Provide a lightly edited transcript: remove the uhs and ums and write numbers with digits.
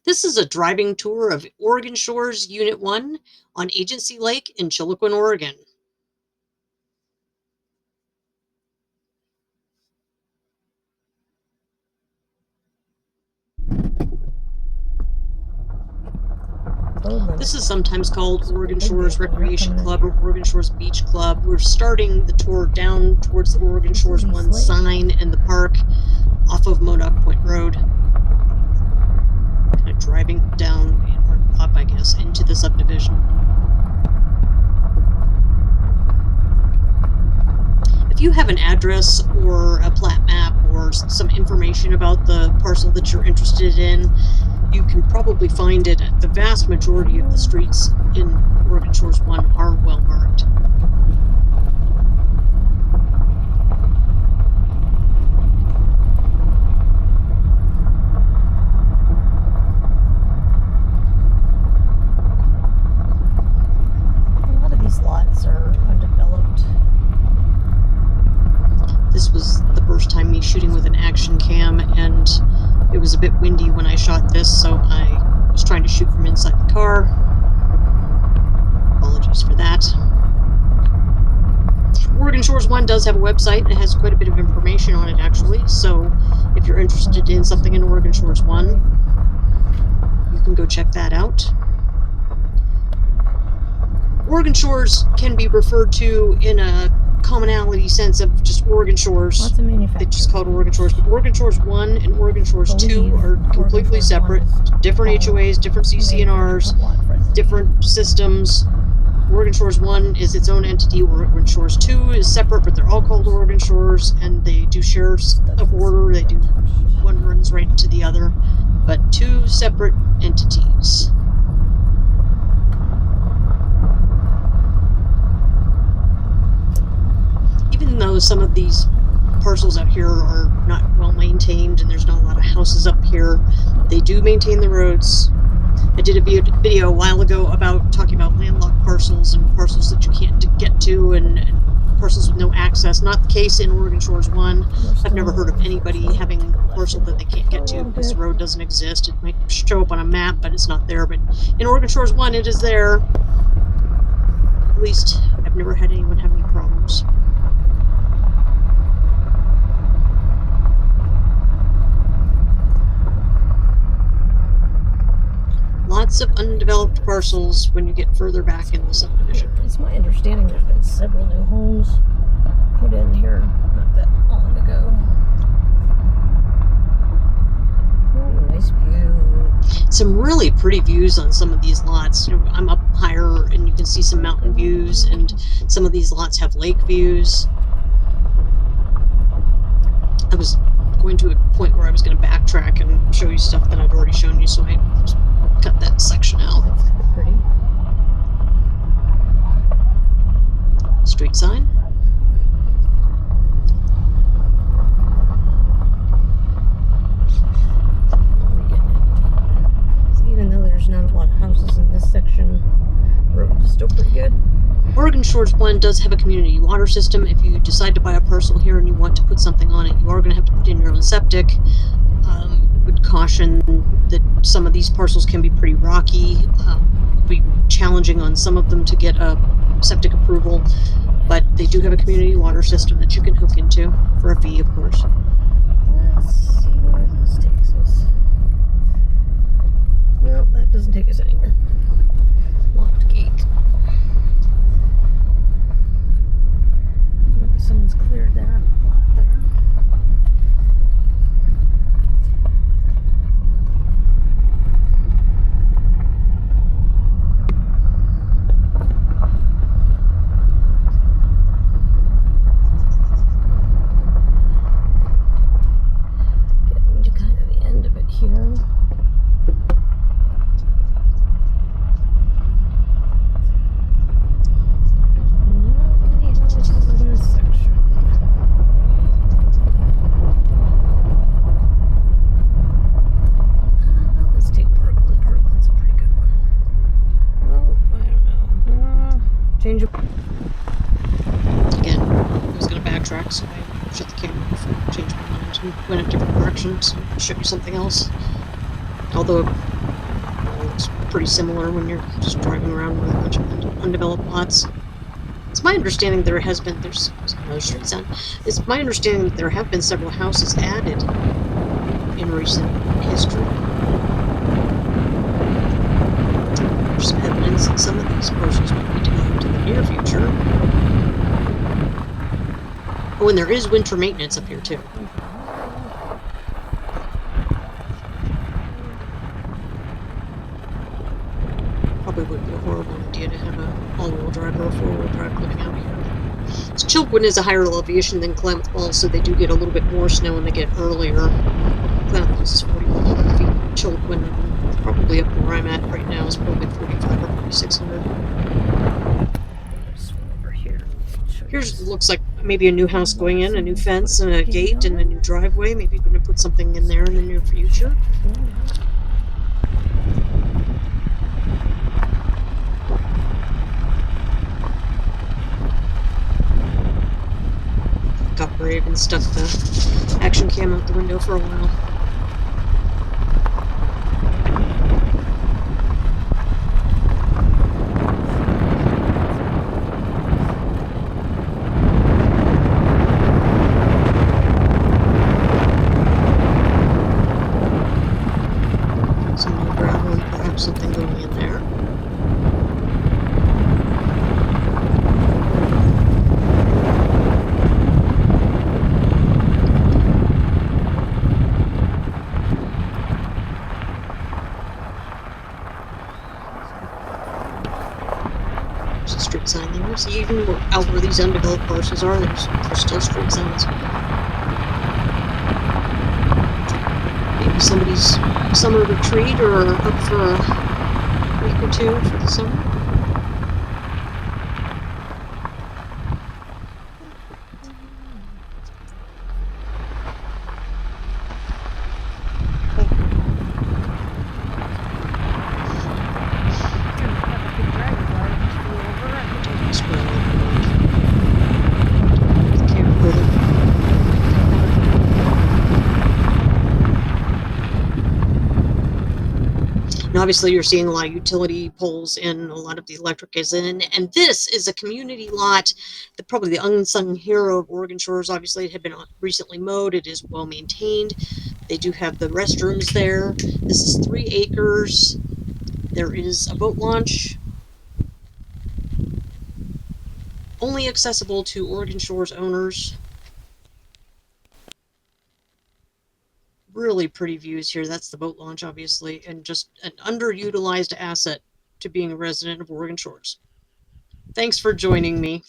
This is a driving tour of Oregon Shores Unit 1 on Agency Lake in Chiloquin, Oregon. This is sometimes called Oregon Shores Recreation Club or Oregon Shores Beach Club. We're starting the tour down towards the Oregon Shores 1 sign and the park off of Modoc Point Road. Kind of driving down, or up, I guess, into the subdivision. If you have an address or a plat map or some information about the parcel that you're interested in, you can probably find it at the vast majority of the streets in Oregon Shores 1 are well marked. A lot of these lots are undeveloped. This was the first time me shooting with an action cam, and it was a bit windy when I shot this, so I was trying to shoot from inside the car. Apologies for that. Oregon Shores 1 does have a website. It has quite a bit of information on it, actually, so if you're interested in something in Oregon Shores 1, you can go check that out. Oregon Shores can be referred to in a commonality sense of just Oregon Shores. They just call it Oregon Shores. But Oregon Shores 1 and Oregon Shores 2 are completely separate. Different HOAs, different CC&Rs, different systems. Oregon Shores 1 is its own entity. Oregon Shores 2 is separate, but they're all called Oregon Shores, and they do share a border. They do, one runs right into the other, but two separate entities. Even though some of these parcels out here are not well maintained and there's not a lot of houses up here, they do maintain the roads. I did a video a while ago about talking about landlocked parcels and parcels that you can't get to and parcels with no access. Not the case in Oregon Shores 1. I've never heard of anybody having a parcel that they can't get to because the road doesn't exist. It might show up on a map, but it's not there. But in Oregon Shores 1, it is there. At least I've never had anyone have any problems. Lots of undeveloped parcels when you get further back in the subdivision. It's my understanding there's been several new homes put in here not that long ago. Ooh, nice view. Some really pretty views on some of these lots. You know, I'm up higher and you can see some mountain views, and some of these lots have lake views. I was going to a point where I was going to backtrack and show you stuff that I'd already shown you, so I just cut that section out. That's kind of pretty. Street sign. So even though there's not a lot of houses in this section, the road is still pretty good. Oregon Shores 1 does have a community water system. If you decide to buy a parcel here and you want to put something on it, you are going to have to put in your own septic. Would caution that some of these parcels can be pretty rocky. It'll be challenging on some of them to get a septic approval, but they do have a community water system that you can hook into for a fee, of course. Let's see where this takes us. No, that doesn't take us anywhere. Locked gate. Someone's cleared that lot there. Getting to kind of the end of it here. Again, I was going to backtrack, so I shut the camera off and changed my mind and went in different directions and showed you something else. Although pretty similar when you're just driving around with a bunch of undeveloped lots. It's my understanding there's another street sign. It's my understanding that there have been several houses added in recent history. There's some evidence that some of these parcels might be developed in the near future. Oh, and there is winter maintenance up here too. Probably wouldn't be a horrible idea to have a all-wheel drive or a four-wheel drive living out here. Chiloquin is a higher elevation than Klamath Falls, so they do get a little bit more snow when they get earlier. Klamath Falls is 4,100 feet. Chiloquin, probably up where I'm at right now, is probably 4,500 or 4,600. Here's looks like maybe a new house going in, a new fence and a gate and a new driveway. Maybe going to put something in there in the near future. Got brave and stuck the action cam out the window for a while. Some new gravel and perhaps something going in there. There's a street sign there. See, even out where these undeveloped parcels are, there's still street signs. Maybe somebody's summer retreat or up for a week or two for the summer. And obviously you're seeing a lot of utility poles and a lot of the electric is in. And this is a community lot, probably the unsung hero of Oregon Shores. Obviously it had been recently mowed. It is well maintained. They do have the restrooms there. This is 3 acres. There is a boat launch. Only accessible to Oregon Shores owners. Really pretty views here. That's the boat launch, obviously, and just an underutilized asset to being a resident of Oregon Shores. Thanks for joining me.